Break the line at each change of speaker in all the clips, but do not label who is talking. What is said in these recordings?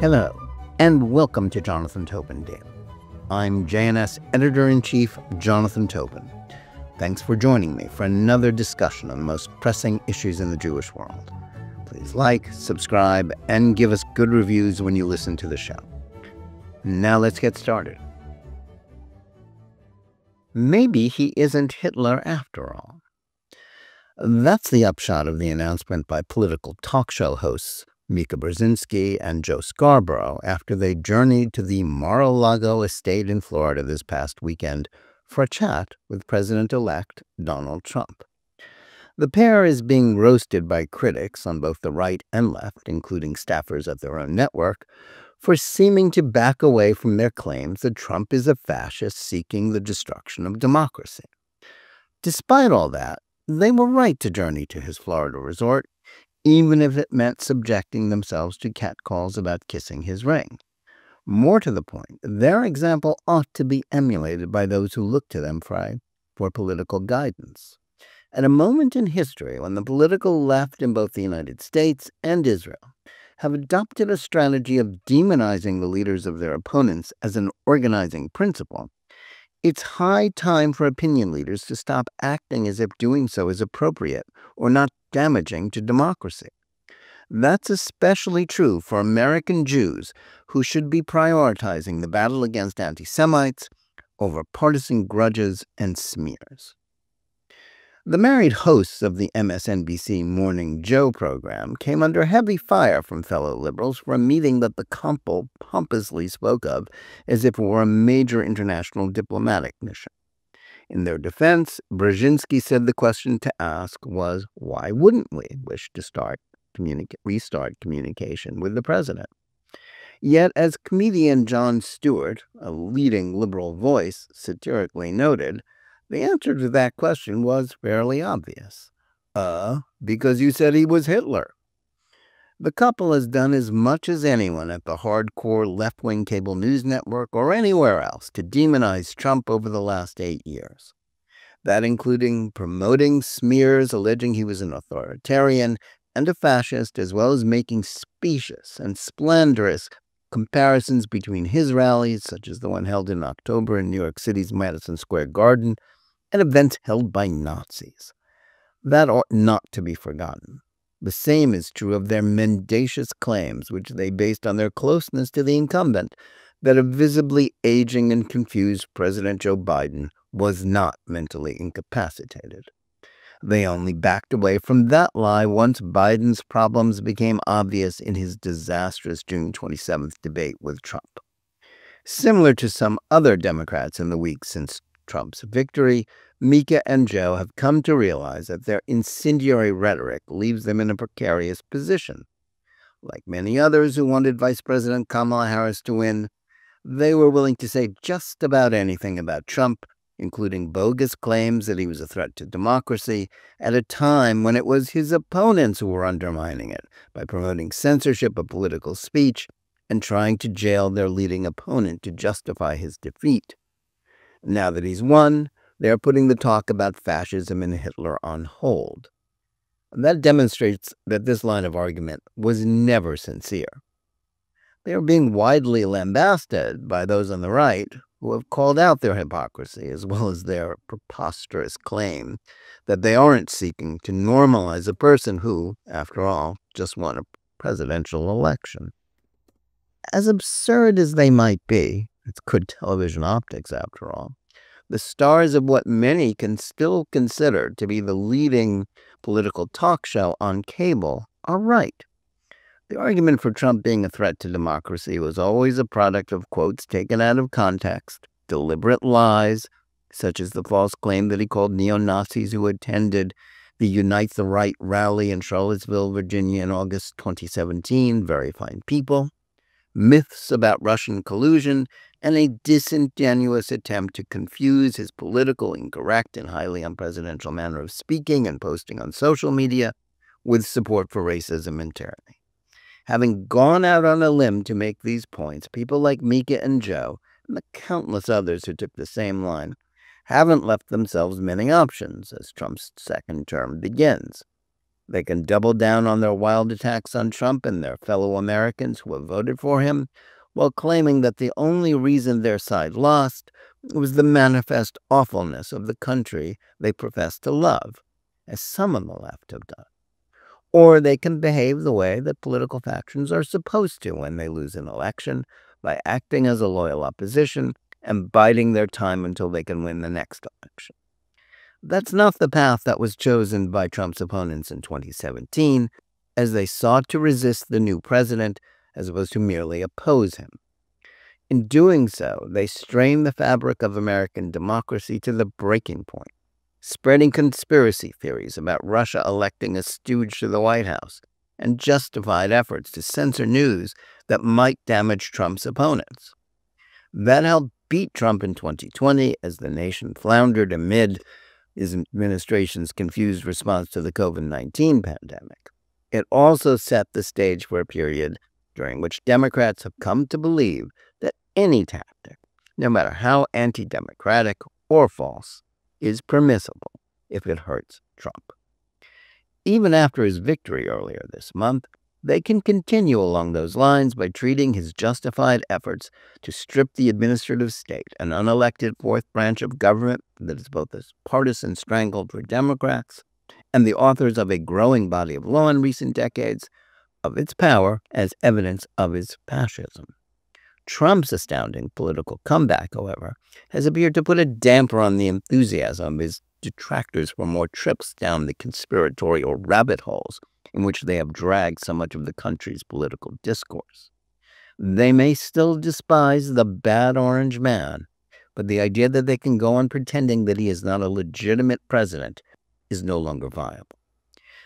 Hello, and welcome to Jonathan Tobin Daily. I'm JNS Editor-in-Chief Jonathan Tobin. Thanks for joining me for another discussion on the most pressing issues in the Jewish world. Please like, subscribe, and give us good reviews when you listen to the show. Now let's get started. Maybe he isn't Hitler after all. That's the upshot of the announcement by political talk show hosts Mika Brzezinski and Joe Scarborough after they journeyed to the Mar-a-Lago estate in Florida this past weekend for a chat with President-elect Donald Trump. The pair is being roasted by critics on both the right and left, including staffers at their own network, for seeming to back away from their claims that Trump is a fascist seeking the destruction of democracy. Despite all that, they were right to journey to his Florida resort, even if it meant subjecting themselves to catcalls about kissing his ring. More to the point, their example ought to be emulated by those who look to them for political guidance. At a moment in history when the political left in both the United States and Israel have adopted a strategy of demonizing the leaders of their opponents as an organizing principle, it's high time for opinion leaders to stop acting as if doing so is appropriate or not damaging to democracy. That's especially true for American Jews who should be prioritizing the battle against antisemites over partisan grudges and smears. The married hosts of the MSNBC Morning Joe program came under heavy fire from fellow liberals for a meeting that the couple pompously spoke of as if it were a major international diplomatic mission. In their defense, Brzezinski said the question to ask was, why wouldn't we wish to restart communication with the president? Yet, as comedian Jon Stewart, a leading liberal voice, satirically noted, the answer to that question was fairly obvious. Because you said he was Hitler. The couple has done as much as anyone at the hardcore left-wing cable news network or anywhere else to demonize Trump over the last 8 years. That including promoting smears alleging he was an authoritarian and a fascist, as well as making specious and slanderous comparisons between his rallies, such as the one held in October in New York City's Madison Square Garden, and events held by Nazis. That ought not to be forgotten. The same is true of their mendacious claims, which they based on their closeness to the incumbent, that a visibly aging and confused President Joe Biden was not mentally incapacitated. They only backed away from that lie once Biden's problems became obvious in his disastrous June 27th debate with Trump. Similar to some other Democrats in the weeks since Trump's victory, Mika and Joe have come to realize that their incendiary rhetoric leaves them in a precarious position. Like many others who wanted Vice President Kamala Harris to win, they were willing to say just about anything about Trump, including bogus claims that he was a threat to democracy, at a time when it was his opponents who were undermining it by promoting censorship of political speech and trying to jail their leading opponent to justify his defeat. Now that he's won, they are putting the talk about fascism and Hitler on hold. That demonstrates that this line of argument was never sincere. They are being widely lambasted by those on the right who have called out their hypocrisy, as well as their preposterous claim that they aren't seeking to normalize a person who, after all, just won a presidential election. As absurd as they might be, it's good television optics after all, the stars of what many can still consider to be the leading political talk show on cable are right. The argument for Trump being a threat to democracy was always a product of quotes taken out of context, deliberate lies, such as the false claim that he called neo-Nazis who attended the Unite the Right rally in Charlottesville, Virginia in August 2017, very fine people, myths about Russian collusion, and a disingenuous attempt to confuse his political, incorrect, and highly unpresidential manner of speaking and posting on social media with support for racism and tyranny. Having gone out on a limb to make these points, people like Mika and Joe, and the countless others who took the same line, haven't left themselves many options as Trump's second term begins. They can double down on their wild attacks on Trump and their fellow Americans who have voted for him, while claiming that the only reason their side lost was the manifest awfulness of the country they profess to love, as some on the left have done. Or they can behave the way that political factions are supposed to when they lose an election, by acting as a loyal opposition and biding their time until they can win the next election. That's not the path that was chosen by Trump's opponents in 2017, as they sought to resist the new president as opposed to merely oppose him. In doing so, they strained the fabric of American democracy to the breaking point, spreading conspiracy theories about Russia electing a stooge to the White House, and justified efforts to censor news that might damage Trump's opponents. That helped beat Trump in 2020 as the nation floundered amid his administration's confused response to the COVID-19 pandemic. It also set the stage for a period during which Democrats have come to believe that any tactic, no matter how anti-democratic or false, is permissible if it hurts Trump. Even after his victory earlier this month, they can continue along those lines by treating his justified efforts to strip the administrative state, an unelected fourth branch of government that is both a partisan stranglehold for Democrats and the authors of a growing body of law in recent decades, of its power as evidence of his fascism. Trump's astounding political comeback, however, has appeared to put a damper on the enthusiasm of his detractors for more trips down the conspiratorial rabbit holes in which they have dragged so much of the country's political discourse. They may still despise the bad orange man, but the idea that they can go on pretending that he is not a legitimate president is no longer viable.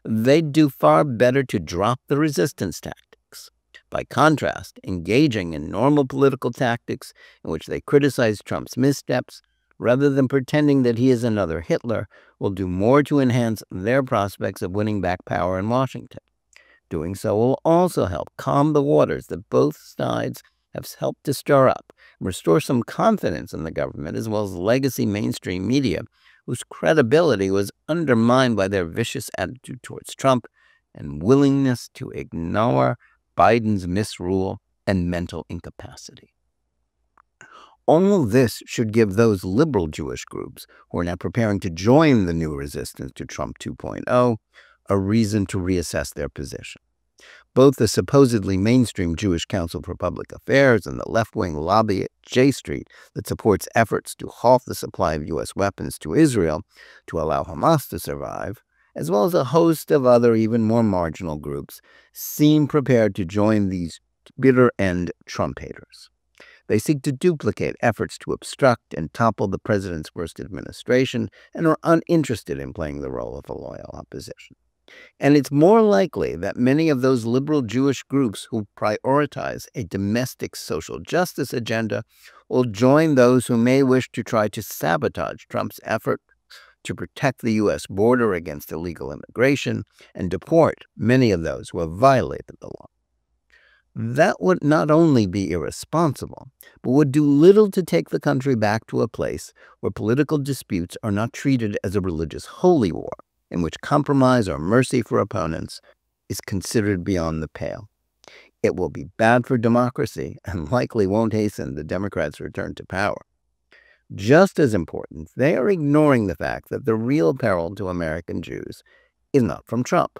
They'd do far better to drop the resistance tactics. By contrast, engaging in normal political tactics in which they criticize Trump's missteps, rather than pretending that he is another Hitler, will do more to enhance their prospects of winning back power in Washington. Doing so will also help calm the waters that both sides have helped to stir up, and restore some confidence in the government as well as legacy mainstream media, whose credibility was undermined by their vicious attitude towards Trump and willingness to ignore Biden's misrule and mental incapacity. All this should give those liberal Jewish groups who are now preparing to join the new resistance to Trump 2.0 a reason to reassess their position. Both the supposedly mainstream Jewish Council for Public Affairs and the left-wing lobby at J Street that supports efforts to halt the supply of U.S. weapons to Israel to allow Hamas to survive, as well as a host of other even more marginal groups, seem prepared to join these bitter-end Trump haters. They seek to duplicate efforts to obstruct and topple the president's worst administration and are uninterested in playing the role of a loyal opposition. And it's more likely that many of those liberal Jewish groups who prioritize a domestic social justice agenda will join those who may wish to try to sabotage Trump's effort to protect the U.S. border against illegal immigration and deport many of those who have violated the law. That would not only be irresponsible, but would do little to take the country back to a place where political disputes are not treated as a religious holy war, in which compromise or mercy for opponents is considered beyond the pale. It will be bad for democracy and likely won't hasten the Democrats' return to power. Just as important, they are ignoring the fact that the real peril to American Jews is not from Trump.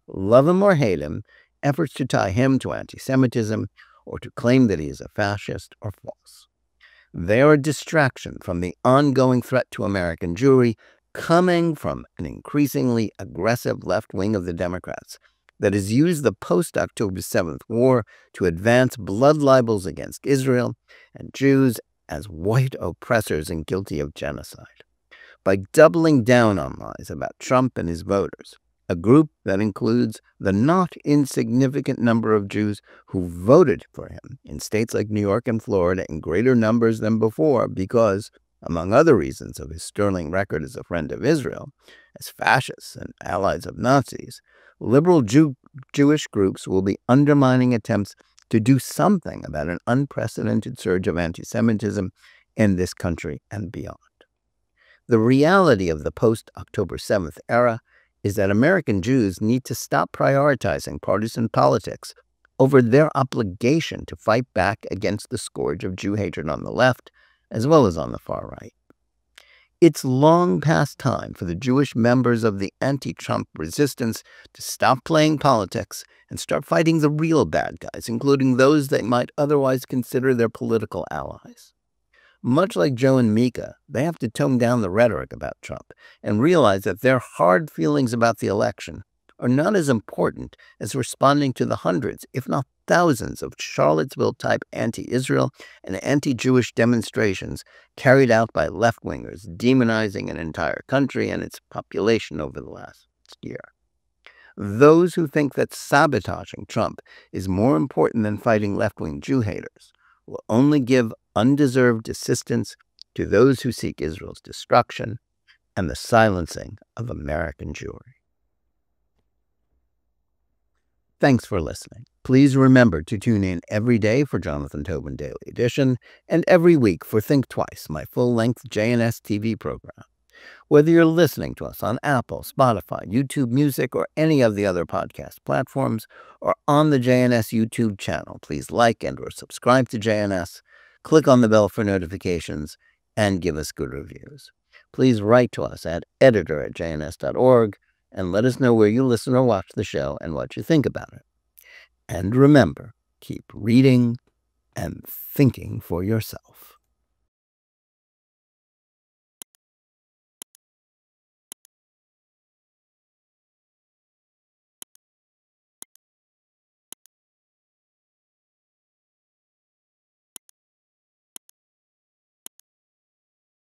Love him or hate him, efforts to tie him to anti-Semitism or to claim that he is a fascist are false. They are a distraction from the ongoing threat to American Jewry coming from an increasingly aggressive left wing of the Democrats that has used the post-October 7th war to advance blood libels against Israel and Jews as white oppressors and guilty of genocide. By doubling down on lies about Trump and his voters, a group that includes the not insignificant number of Jews who voted for him in states like New York and Florida in greater numbers than before because, among other reasons of his sterling record as a friend of Israel, as fascists and allies of Nazis, liberal Jewish groups will be undermining attempts to do something about an unprecedented surge of anti-Semitism in this country and beyond. The reality of the post-October 7th era is that American Jews need to stop prioritizing partisan politics over their obligation to fight back against the scourge of Jew hatred on the left as well as on the far right. It's long past time for the Jewish members of the anti-Trump resistance to stop playing politics and start fighting the real bad guys, including those they might otherwise consider their political allies. Much like Joe and Mika, they have to tone down the rhetoric about Trump and realize that their hard feelings about the election are not as important as responding to the hundreds, if not thousands, of Charlottesville-type anti-Israel and anti-Jewish demonstrations carried out by left-wingers, demonizing an entire country and its population over the last year. Those who think that sabotaging Trump is more important than fighting left-wing Jew haters will only give undeserved assistance to those who seek Israel's destruction and the silencing of American Jewry. Thanks for listening. Please remember to tune in every day for Jonathan Tobin Daily Edition and every week for Think Twice, my full-length JNS TV program. Whether you're listening to us on Apple, Spotify, YouTube Music, or any of the other podcast platforms, or on the JNS YouTube channel, please like and or subscribe to JNS, click on the bell for notifications, and give us good reviews. Please write to us at editor@jns.org and let us know where you listen or watch the show and what you think about it. And remember, keep reading and thinking for yourself.